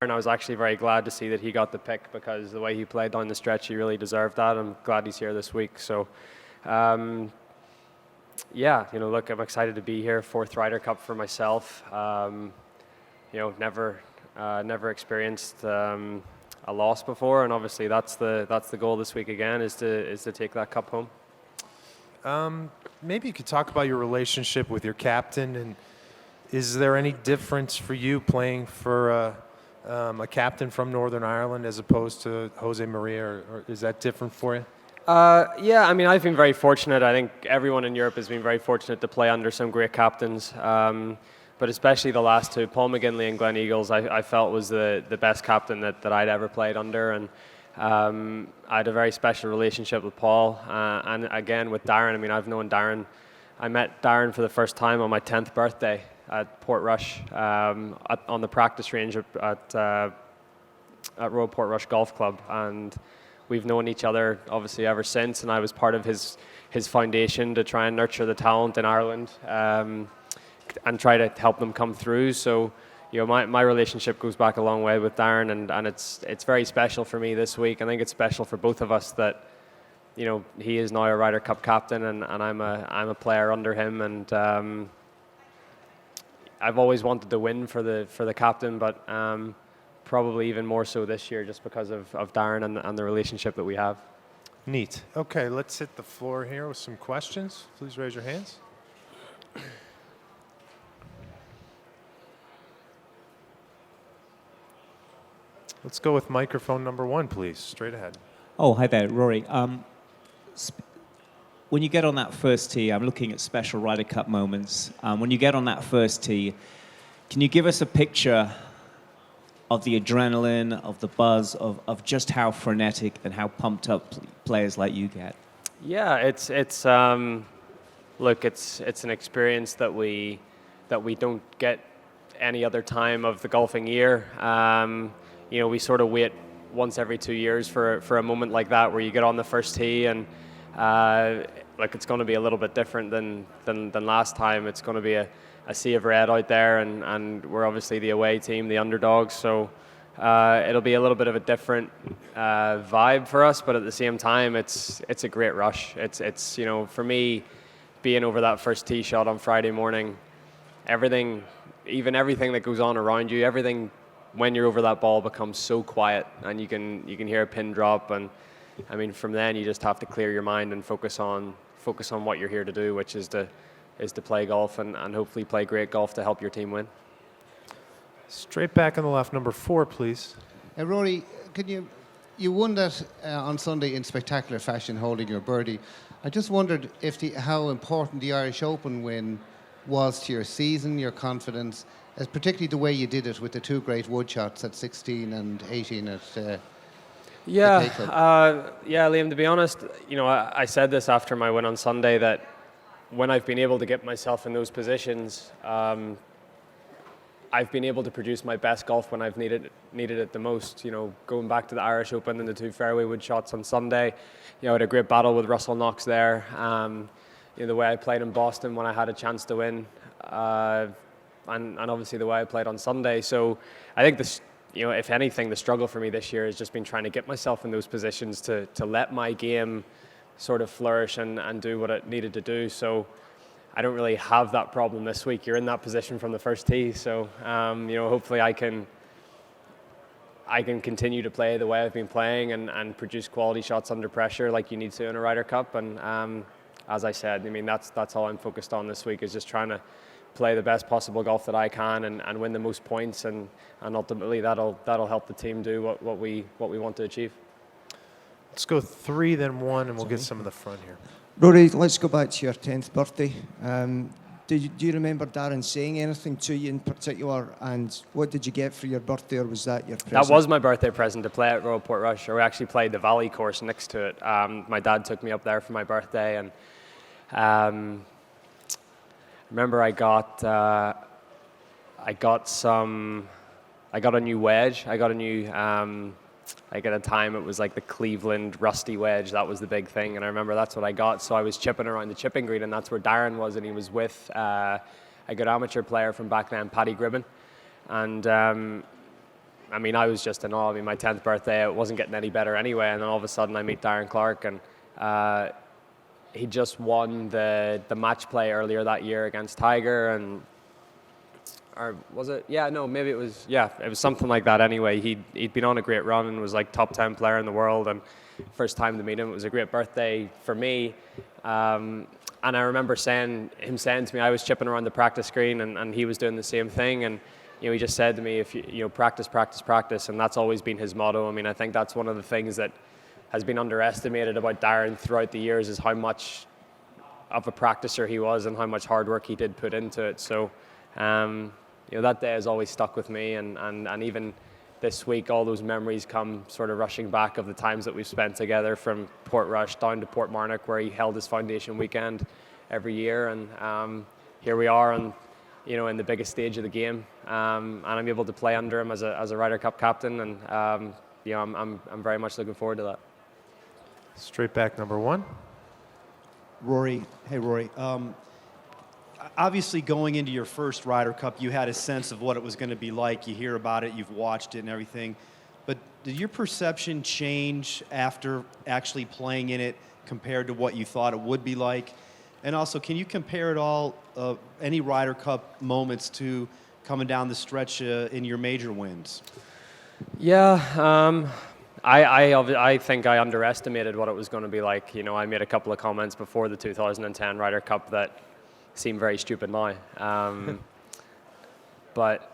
And I was actually very glad to see that he got the pick, because the way he played down the stretch, he really deserved that. I'm glad he's here this week. So, yeah, look, I'm excited to be here. 4th Ryder Cup for myself. Never experienced a loss before, and obviously that's the goal this week again, is to take that cup home. Maybe you could talk about your relationship with your captain, and is there any difference for you playing for a captain from Northern Ireland as opposed to Jose Maria, or is that different for you? Yeah, I mean, I've been very fortunate. I think everyone in Europe has been very fortunate to play under some great captains, but especially the last two, Paul McGinley and Glenn Eagles, I felt was the best captain that I'd ever played under. And I had a very special relationship with Paul, and again with Darren. I mean, I've known Darren. I met Darren for the first time on my 10th birthday at Portrush, on the practice range at Royal Portrush Golf Club, and we've known each other obviously ever since. And I was part of his foundation to try and nurture the talent in Ireland, and try to help them come through. So, my relationship goes back a long way with Darren, and it's very special for me this week. I think it's special for both of us that, he is now a Ryder Cup captain, and I'm a player under him, and I've always wanted to win for the captain, but probably even more so this year, just because of Darren and the relationship that we have. Neat. Okay, let's hit the floor here with some questions. Please raise your hands. Let's go with microphone number 1, please. Straight ahead. Oh, hi there, Rory. When you get on that first tee, I'm looking at special Ryder Cup moments. When you get on that first tee, can you give us a picture of the adrenaline, of the buzz, of just how frenetic and how pumped up players like you get? Yeah, it's look, it's an experience that we don't get any other time of the golfing year. We sort of wait once every 2 years for a moment like that, where you get on the first tee, and it's going to be a little bit different than last time. It's going to be a sea of red out there, and we're obviously the away team, the underdogs. So it'll be a little bit of a different vibe for us, but at the same time, it's a great rush. It's for me, being over that first tee shot on Friday morning, everything that goes on around you, everything when you're over that ball becomes so quiet, and you can hear a pin drop, and I mean, from then you just have to clear your mind and focus on what you're here to do, which is to play golf and hopefully play great golf to help your team win. Straight back on the left, number 4, please. Rory, you won that on Sunday in spectacular fashion, holding your birdie. I just wondered how important the Irish Open win was to your season, your confidence, as particularly the way you did it with the 2 great wood shots at 16 and 18 at yeah, Liam, to be honest, I said this after my win on Sunday, that when I've been able to get myself in those positions, I've been able to produce my best golf when I've needed it the most. Going back to the Irish Open and the 2 fairway wood shots on Sunday, I had a great battle with Russell Knox there. The way I played in Boston when I had a chance to win, and obviously the way I played on Sunday. So I think this, if anything, the struggle for me this year has just been trying to get myself in those positions to let my game sort of flourish and do what it needed to do. So I don't really have that problem this week. You're in that position from the first tee, so hopefully I can continue to play the way I've been playing and produce quality shots under pressure like you need to in a Ryder Cup. And as I said, I mean, that's all I'm focused on this week, is just trying to play the best possible golf that I can and win the most points, and ultimately that'll help the team do what we want to achieve. Let's go 3, then 1, and we'll get some of the front here. Rory, let's go back to your 10th birthday. Do you remember Darren saying anything to you in particular, and what did you get for your birthday, or was that your present? That was my birthday present, to play at Royal Portrush. We actually played the Valley course next to it. My dad took me up there for my birthday, and remember I got a new wedge. I got a new like at a time it was like the Cleveland Rusty wedge. That was the big thing, and I remember that's what I got. So I was chipping around the chipping green, and that's where Darren was, and he was with a good amateur player from back then, Paddy Gribben. And I mean, I was just in awe. I mean, my 10th birthday, it wasn't getting any better anyway, and then all of a sudden I meet Darren Clarke, and he just won the match play earlier that year against Tiger, and or was it? Yeah, no, maybe it was. Yeah, it was something like that. Anyway, he'd been on a great run and was like top 10 player in the world. And first time to meet him, it was a great birthday for me. And I remember him saying to me, I was chipping around the practice screen, and he was doing the same thing. And he just said to me, if you practice, practice, practice, and that's always been his motto. I mean, I think that's one of the things that has been underestimated about Darren throughout the years is how much of a practicer he was and how much hard work he did put into it. So. That day has always stuck with me, and even this week, all those memories come sort of rushing back of the times that we've spent together, from Portrush down to Portmarnock, where he held his foundation weekend every year, and here we are, in the biggest stage of the game, and I'm able to play under him as a Ryder Cup captain, and I'm very much looking forward to that. Straight back number 1. Rory, hey Rory. Obviously, going into your first Ryder Cup, you had a sense of what it was going to be like. You hear about it, you've watched it and everything. But did your perception change after actually playing in it compared to what you thought it would be like? And also, can you compare it all, any Ryder Cup moments to coming down the stretch in your major wins? Yeah, I think I underestimated what it was going to be like. I made a couple of comments before the 2010 Ryder Cup that seem very stupid now. But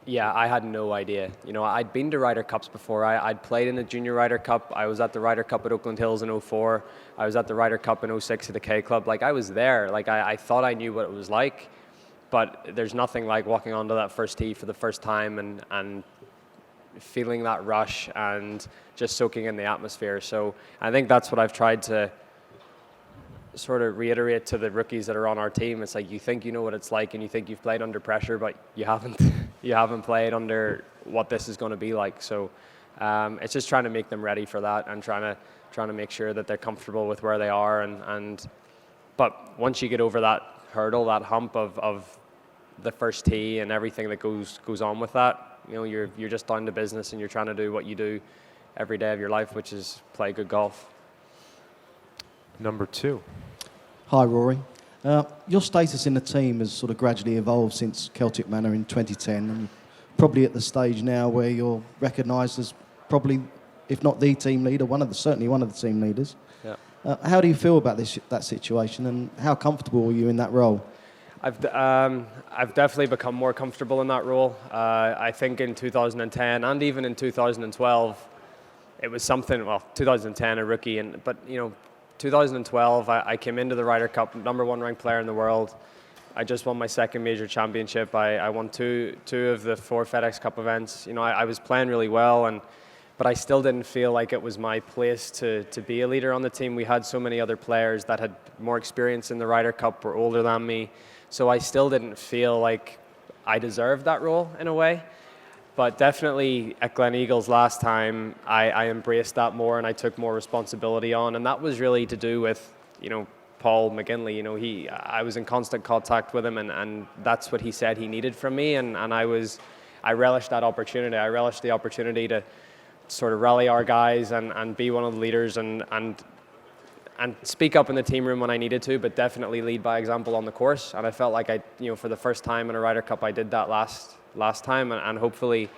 yeah, I had no idea. I'd been to Ryder Cups before. I'd played in the Junior Ryder Cup. I was at the Ryder Cup at Oakland Hills in 2004. I was at the Ryder Cup in 2006 at the K Club. Like, I was there. Like, I thought I knew what it was like. But there's nothing like walking onto that first tee for the first time and feeling that rush and just soaking in the atmosphere. So I think that's what I've tried to sort of reiterate to the rookies that are on our team. It's like, you think you know what it's like and you think you've played under pressure, but you haven't. You haven't played under what this is going to be like. So it's just trying to make them ready for that and trying to make sure that they're comfortable with where they are. But once you get over that hurdle, that hump of the first tee and everything that goes on with that, you're just down to business and you're trying to do what you do every day of your life, which is play good golf. Number 2. Hi, Rory. Your status in the team has sort of gradually evolved since Celtic Manor in 2010, and probably at the stage now where you're recognised as probably, if not the team leader, certainly one of the team leaders. Yeah. How do you feel about that situation, and how comfortable are you in that role? I've definitely become more comfortable in that role. I think in 2010 and even in 2012, it was something. Well, 2010 a rookie, but 2012, I came into the Ryder Cup, number 1 ranked player in the world. I just won my second major championship. I won two of the 4 FedEx Cup events. I was playing really well, but I still didn't feel like it was my place to be a leader on the team. We had so many other players that had more experience in the Ryder Cup, were older than me. So I still didn't feel like I deserved that role in a way. But definitely at Gleneagles last time, I embraced that more and I took more responsibility on. And that was really to do with, Paul McGinley. I was in constant contact with him, and that's what he said he needed from me. And I relished that opportunity. I relished the opportunity to sort of rally our guys and be one of the leaders and speak up in the team room when I needed to, but definitely lead by example on the course. And I felt like for the first time in a Ryder Cup, I did that last time, and hopefully,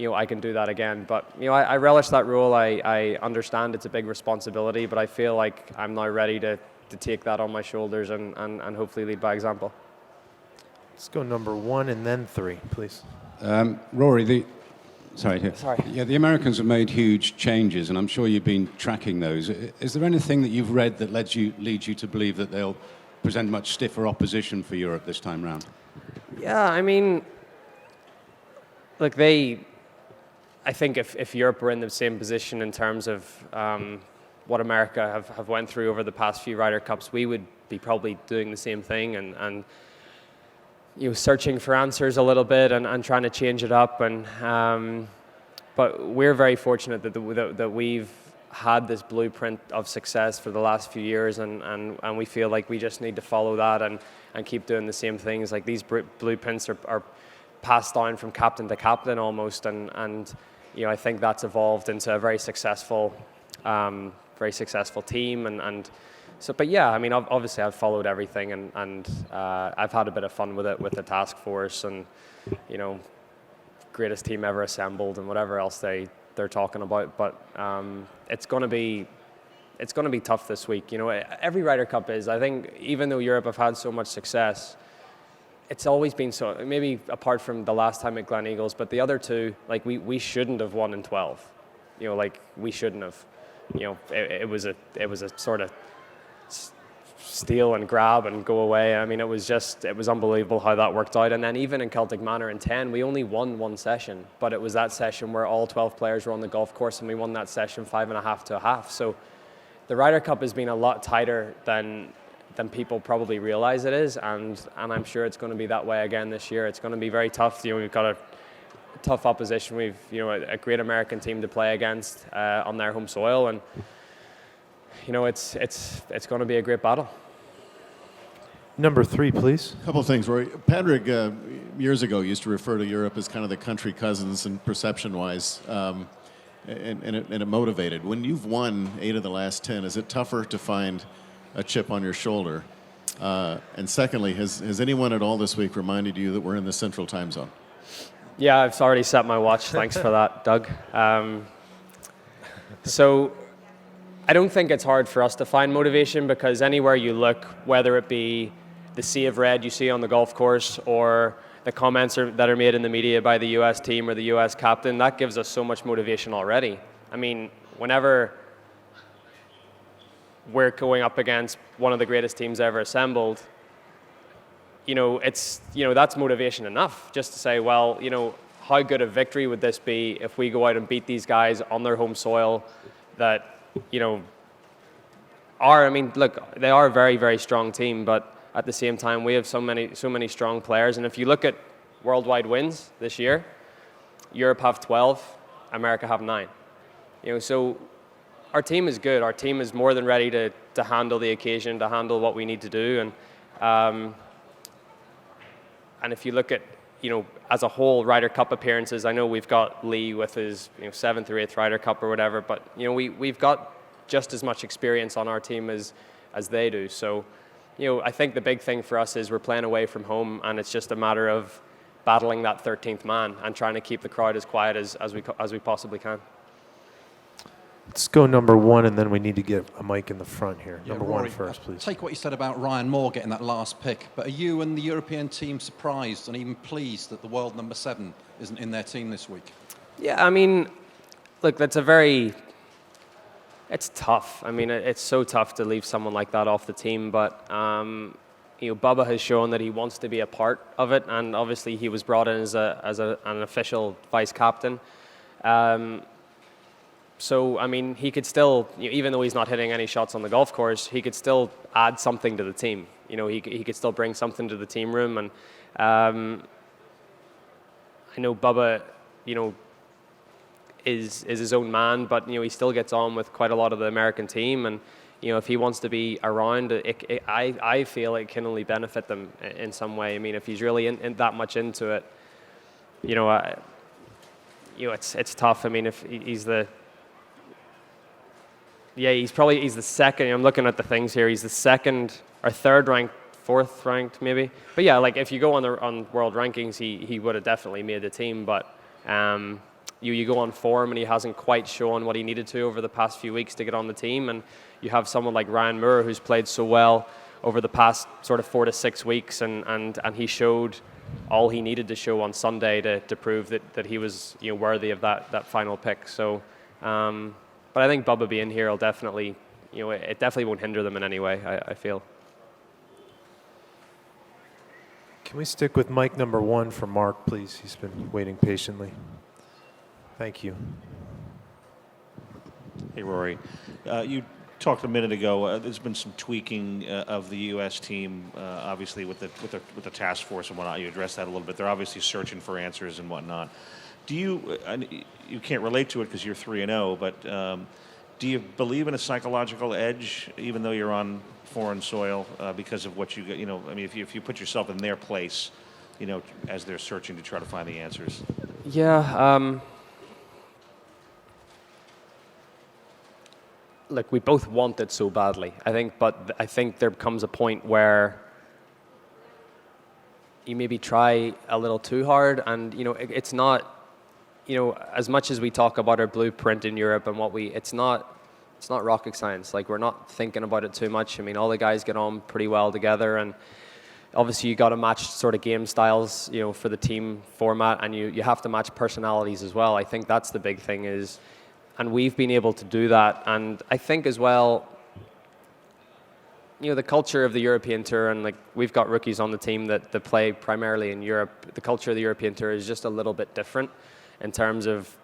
I can do that again. But I relish that role. I understand it's a big responsibility, but I feel like I'm now ready to take that on my shoulders and hopefully lead by example. Let's go number 1 and then 3, please. Rory, Sorry. Yeah, the Americans have made huge changes, and I'm sure you've been tracking those. Is there anything that you've read that leads you to believe that they'll present much stiffer opposition for Europe this time round? Yeah, I mean, look, I think if Europe were in the same position in terms of what America have went through over the past few Ryder Cups, we would be probably doing the same thing and searching for answers a little bit and trying to change it up. But we're very fortunate that we've had this blueprint of success for the last few years, and we feel like we just need to follow that and keep doing the same things. Like, these blueprints are passed down from captain to captain almost, and I think that's evolved into a very successful team. And so, but yeah, I mean, obviously I've followed everything, and I've had a bit of fun with it, with the task force, and greatest team ever assembled, and whatever else they're talking about. But it's going to be tough this week. Every Ryder Cup is. I think even though Europe have had so much success, it's always been so. Maybe apart from the last time at Glen Eagles, but the other two, like we shouldn't have won in 12. Like we shouldn't have. It was a sort of steal and grab and go away. I mean, it was unbelievable how that worked out. And then even in Celtic Manor in 10, we only won one session, but it was that session where all 12 players were on the golf course, and we won that session 5.5 to 1/2. So the Ryder Cup has been a lot tighter than people probably realize it is, and I'm sure it's going to be that way again this year. It's going to be very tough. We've got a tough opposition. We've a great American team to play against on their home soil, and it's going to be a great battle. Number 3, please. A couple of things, Rory. Padraig, years ago, used to refer to Europe as kind of the country cousins and perception-wise, and it motivated. When you've won 8 of the last 10, is it tougher to find a chip on your shoulder? And secondly, has anyone at all this week reminded you that we're in the Central Time Zone? Yeah, I've already set my watch. Thanks for that, Doug. So I don't think it's hard for us to find motivation, because anywhere you look, whether it be the sea of red you see on the golf course or the comments that are made in the media by the US team or the US captain, that gives us so much motivation already. I mean, whenever we're going up against one of the greatest teams ever assembled, that's motivation enough just to say, well, how good a victory would this be if we go out and beat these guys on their home soil that, look, they are a very, very strong team, but at the same time, we have so many strong players. And if you look at worldwide wins this year, Europe have 12, America have 9. So our team is good. Our team is more than ready to handle the occasion, to handle what we need to do. And if you look at, as a whole, Ryder Cup appearances, I know we've got Lee with his 7th or 8th Ryder Cup or whatever, but we've got just as much experience on our team as they do. So, I think the big thing for us is we're playing away from home, and it's just a matter of battling that 13th man and trying to keep the crowd as quiet as we possibly can. Let's go number 1, and then we need to get a mic in the front here. Yeah, Number Rory, 1 first, please. Take what you said about Ryan Moore getting that last pick, but are you and the European team surprised and even pleased that the world number 7 isn't in their team this week? Yeah, I mean, look, it's tough. I mean, it's so tough to leave someone like that off the team, but Bubba has shown that he wants to be a part of it, and obviously he was brought in as an official vice captain. So, I mean, he could still, even though he's not hitting any shots on the golf course, he could still add something to the team. He could still bring something to the team room. And I know Bubba, is his own man, but, he still gets on with quite a lot of the American team. And, if he wants to be around, I feel it can only benefit them in some way. I mean, if he's really in that much into it, it's tough. I mean, if he's he's the second. I'm looking at the things here. He's the second or third ranked, fourth ranked maybe. But yeah, like if you go on world rankings, he would have definitely made the team. But you go on form, and he hasn't quite shown what he needed to over the past few weeks to get on the team. And you have someone like Ryan Moore who's played so well over the past sort of 4 to 6 weeks, and he showed all he needed to show on Sunday to prove that he was worthy of that final pick. So. But I think Bubba being here will definitely, it definitely won't hinder them in any way, I feel. Can we stick with mic number 1 for Mark, please? He's been waiting patiently. Thank you. Hey, Rory. You talked a minute ago. There's been some tweaking of the U.S. team, obviously with the task force and whatnot. You addressed that a little bit. They're obviously searching for answers and whatnot. Do you can't relate to it because you're 3-0, but do you believe in a psychological edge, even though you're on foreign soil, because of what you get? I mean, if you put yourself in their place, as they're searching to try to find the answers. Yeah. look, we both want it so badly, I think, but I think there comes a point where you maybe try a little too hard, and it's not, as much as we talk about our blueprint in Europe and it's not rocket science. Like, we're not thinking about it too much. I mean, all the guys get on pretty well together, and obviously you got to match sort of game styles, for the team format, and you have to match personalities as well. I think that's the big thing and we've been able to do that. And I think as well, the culture of the European Tour, and like we've got rookies on the team that play primarily in Europe. The culture of the European Tour is just a little bit different in terms of,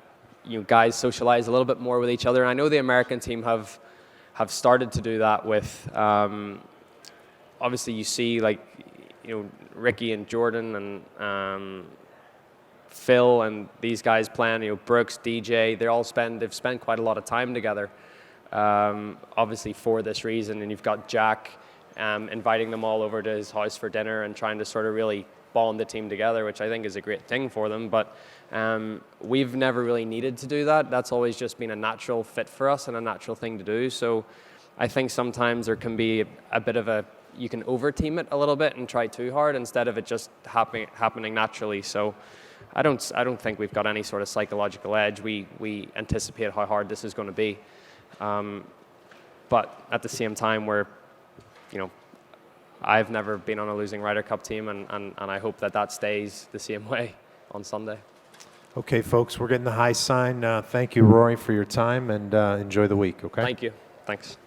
guys socialize a little bit more with each other. And I know the American team have started to do that with, obviously you see like, Ricky and Jordan and Phil and these guys playing, Brooks, DJ, they've spent quite a lot of time together. Obviously for this reason, and you've got Jack inviting them all over to his house for dinner and trying to sort of really bond the team together, which I think is a great thing for them. But we've never really needed to do that. That's always just been a natural fit for us and a natural thing to do. So I think sometimes there can be a bit of you can over-team it a little bit and try too hard instead of it just happening naturally. So I don't think we've got any sort of psychological edge. We anticipate how hard this is going to be. But at the same time, I've never been on a losing Ryder Cup team, and I hope that stays the same way on Sunday. Okay, folks, we're getting the high sign. Thank you, Rory, for your time, and enjoy the week, okay? Thank you. Thanks.